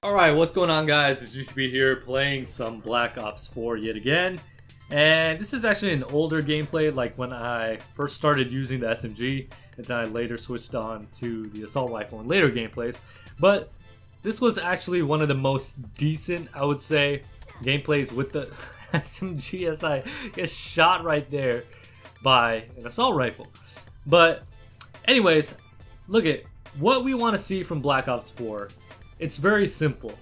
Alright, what's going on, guys? It's GCB here playing some Black Ops 4 yet again. And this is actually an older gameplay, like when I first started using the SMG, and then I later switched on to the assault rifle in later gameplays. But this was actually one of the most decent, I would say, gameplays with the SMG as I get shot right there by an assault rifle. But anyways, look at what we want to see from Black Ops 4. It's very simple.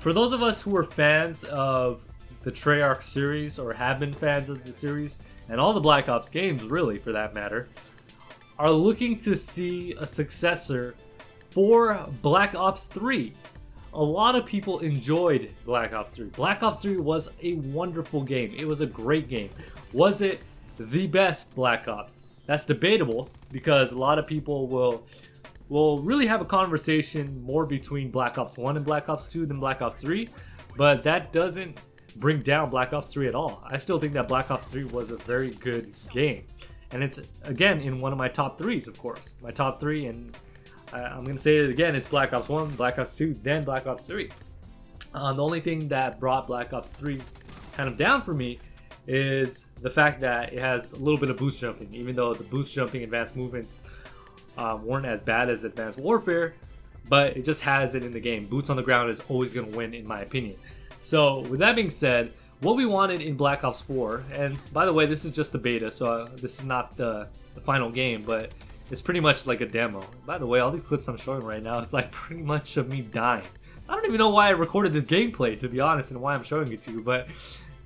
For those of us who are fans of the Treyarch series, or have been fans of the series, and all the Black Ops games really for that matter, are looking to see a successor for Black Ops 3. A lot of people enjoyed Black Ops 3. Black Ops 3 was a wonderful game. It was a great game. Was it the best Black Ops? That's debatable, because a lot of people will really have a conversation more between Black Ops 1 and Black Ops 2 than Black Ops 3, but that doesn't bring down Black Ops 3 at all. I still think that Black Ops 3 was a very good game, and it's, again, in one of my top 3s, of course. My top 3, and I'm going to say it again, it's Black Ops 1, Black Ops 2, then Black Ops 3. The only thing that brought Black Ops 3 kind of down for me is the fact that it has a little bit of boost jumping, even though the boost jumping advanced movements weren't as bad as Advanced Warfare, but it just has it in the game. Boots on the ground is always going to win, in my opinion. So with that being said, what we wanted in Black Ops 4, and by the way, this is just the beta, so this is not the final game, but it's pretty much like a demo. By the way, all these clips I'm showing right now, it's like pretty much of me dying. I don't even know why I recorded this gameplay, to be honest, and why I'm showing it to you, but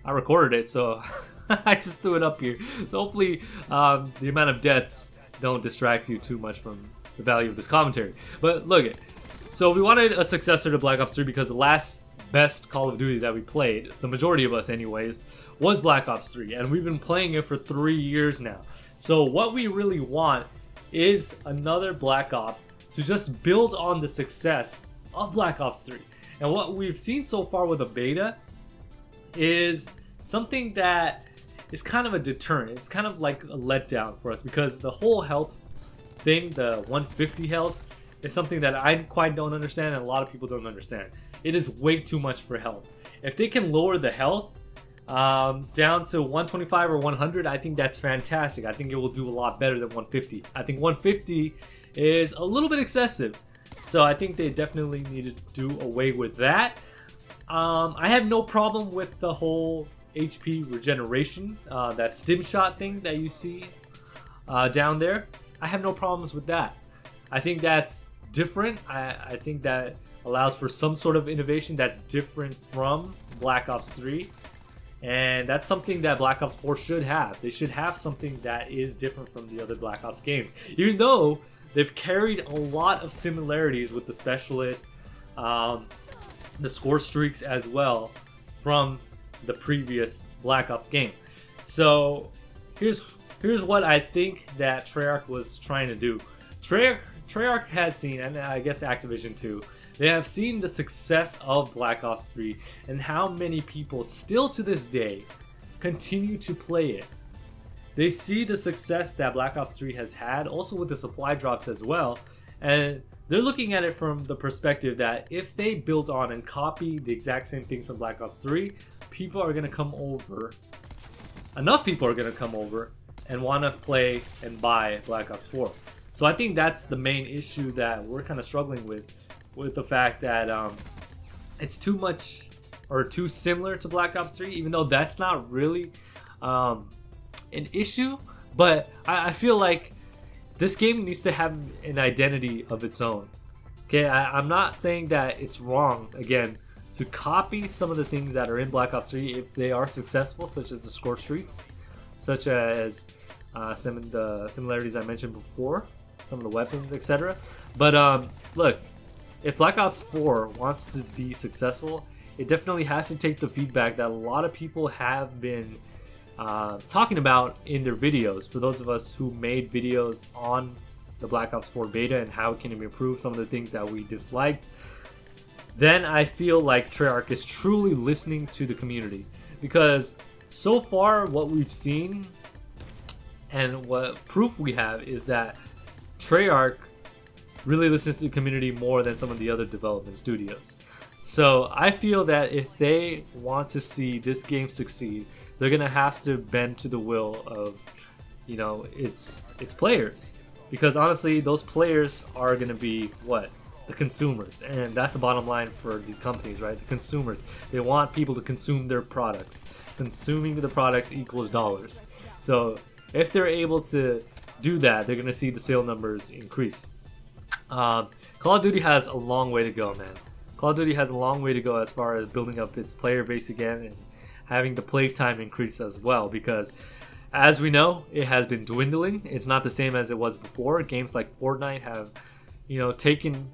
I recorded it, so I just threw it up here. So hopefully the amount of deaths don't distract you too much from the value of this commentary. But look it. So we wanted a successor to Black Ops 3 because the last best Call of Duty that we played, the majority of us anyways, was Black Ops 3. And we've been playing it for 3 years now. So what we really want is another Black Ops to just build on the success of Black Ops 3. And what we've seen so far with the beta is something that is kind of a deterrent. It's kind of like a letdown for us, because the whole health thing, the 150 health, is something that I quite don't understand, and a lot of people don't understand. It is way too much for health. If they can lower the health down to 125 or 100, I think that's fantastic. I think it will do a lot better than 150. I think 150 is a little bit excessive, so I think they definitely need to do away with that. I have no problem with the whole HP regeneration, that stim shot thing that you see down there. I have no problems with that. I think that's different. I think that allows for some sort of innovation that's different from Black Ops 3. And that's something that Black Ops 4 should have. They should have something that is different from the other Black Ops games. Even though they've carried a lot of similarities with the specialists, the score streaks as well, from the previous Black Ops game. So here's what I think that Treyarch was trying to do. Treyarch has seen, and I guess Activision too, they have seen the success of Black Ops 3 and how many people still to this day continue to play it. They see the success that Black Ops 3 has had, also with the supply drops as well, and they're looking at it from the perspective that if they build on and copy the exact same things from Black Ops 3, people are going to come over, enough people are going to come over and want to play and buy Black Ops 4. So I think that's the main issue that we're kind of struggling with the fact that it's too much or too similar to Black Ops 3, even though that's not really an issue. But I feel like this game needs to have an identity of its own. Okay, I'm not saying that it's wrong, again, to copy some of the things that are in Black Ops 3 if they are successful, such as the score streaks, such as some of the similarities I mentioned before, some of the weapons, etc. But look, if Black Ops 4 wants to be successful, it definitely has to take the feedback that a lot of people have been talking about in their videos. For those of us who made videos on the Black Ops 4 beta and how it can improve some of the things that we disliked, then I feel like Treyarch is truly listening to the community. Because so far what we've seen and what proof we have is that Treyarch really listens to the community more than some of the other development studios. So I feel that if they want to see this game succeed, they're gonna have to bend to the will of, you know, its players, because honestly, those players are gonna be what? The consumers, and that's the bottom line for these companies, right? The consumers. They want people to consume their products. Consuming the products equals dollars. So if they're able to do that, they're gonna see the sale numbers increase. Call of Duty has a long way to go, man. Call of Duty has a long way to go as far as building up its player base again and having the play time increase as well, because as we know, it has been dwindling. It's not the same as it was before. Games like Fortnite have, you know, taken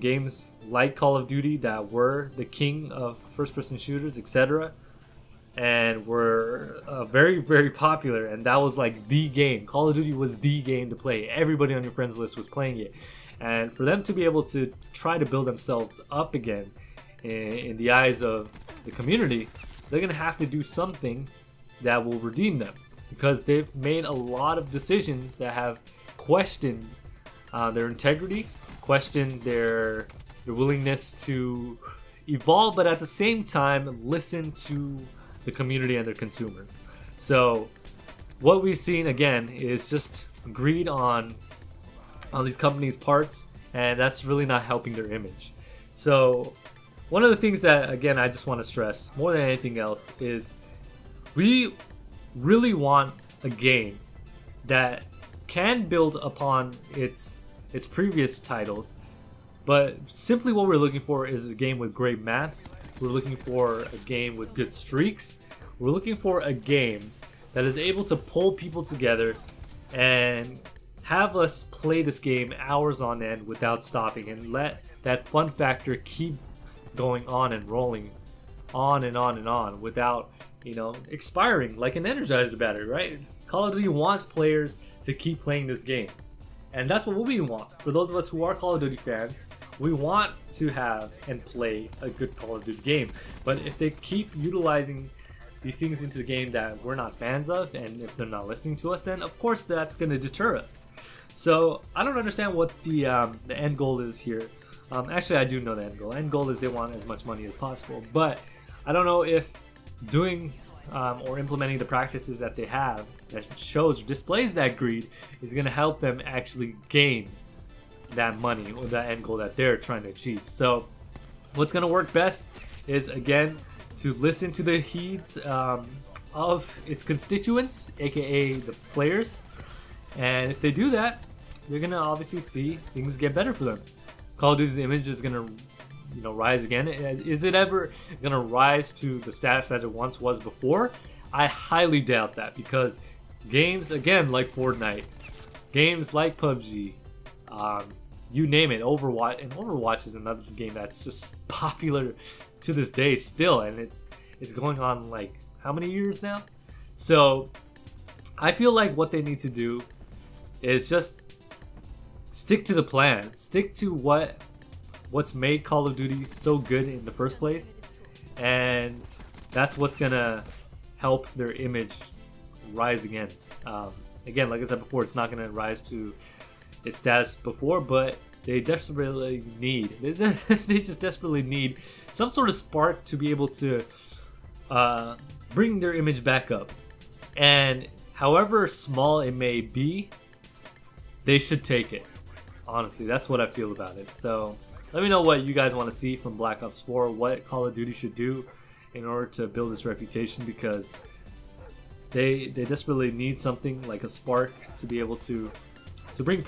games like Call of Duty that were the king of first-person shooters, etc., and were very, very popular, and that was like the game. Call of Duty was the game to play. Everybody on your friends list was playing it, and for them to be able to try to build themselves up again in the eyes of the community, they're gonna have to do something that will redeem them, because they've made a lot of decisions that have questioned their integrity, questioned their willingness to evolve, but at the same time listen to the community and their consumers. So what we've seen again is just greed on these companies' parts, and that's really not helping their image. So one of the things that, again, I just want to stress more than anything else is we really want a game that can build upon its previous titles, but simply what we're looking for is a game with great maps. We're looking for a game with good streaks. We're looking for a game that is able to pull people together and have us play this game hours on end without stopping, and let that fun factor keep going on and rolling on and on and on without, you know, expiring like an Energizer battery, right? Call of Duty wants players to keep playing this game, and that's what we want. For those of us who are Call of Duty fans, we want to have and play a good Call of Duty game. But if they keep utilizing these things into the game that we're not fans of, and if they're not listening to us, then of course that's going to deter us. So I don't understand what the end goal is here. Actually, I do know the end goal. End goal is they want as much money as possible, but I don't know if doing or implementing the practices that they have that shows or displays that greed is going to help them actually gain that money or that end goal that they're trying to achieve. So what's going to work best is, again, to listen to the heeds of its constituents, aka the players, and if they do that, you're going to obviously see things get better for them. Call of Duty's image is going to, you know, rise again. Is it ever going to rise to the status that it once was before? I highly doubt that, because games, again, like Fortnite, games like PUBG, you name it, Overwatch, and Overwatch is another game that's just popular to this day still, and it's going on like how many years now? So I feel like what they need to do is just stick to the plan, stick to what's made Call of Duty so good in the first place, and that's what's gonna help their image rise again. Again, like I said before, it's not gonna rise to its status before, but they desperately need they just desperately need some sort of spark to be able to bring their image back up. And however small it may be, they should take it. Honestly, that's what I feel about it. So let me know what you guys want to see from Black Ops 4, what Call of Duty should do in order to build its reputation, because they desperately need something like a spark to be able to bring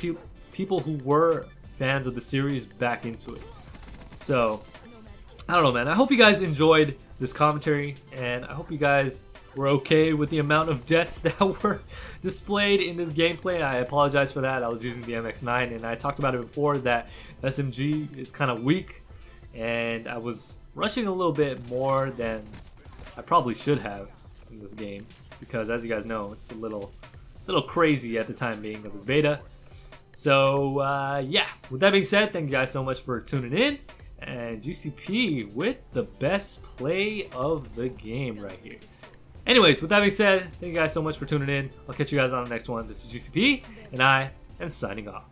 people who were fans of the series back into it. So I don't know, man. I hope you guys enjoyed this commentary, and I hope you guys were okay with the amount of deaths that were displayed in this gameplay. I apologize for that. I was using the MX9, and I talked about it before that SMG is kind of weak, and I was rushing a little bit more than I probably should have in this game, because as you guys know, it's a little crazy at the time being of this beta. So yeah, with that being said, thank you guys so much for tuning in, and GCP with the best play of the game right here. Anyways, with that being said, thank you guys so much for tuning in. I'll catch you guys on the next one. This is GCP, and I am signing off.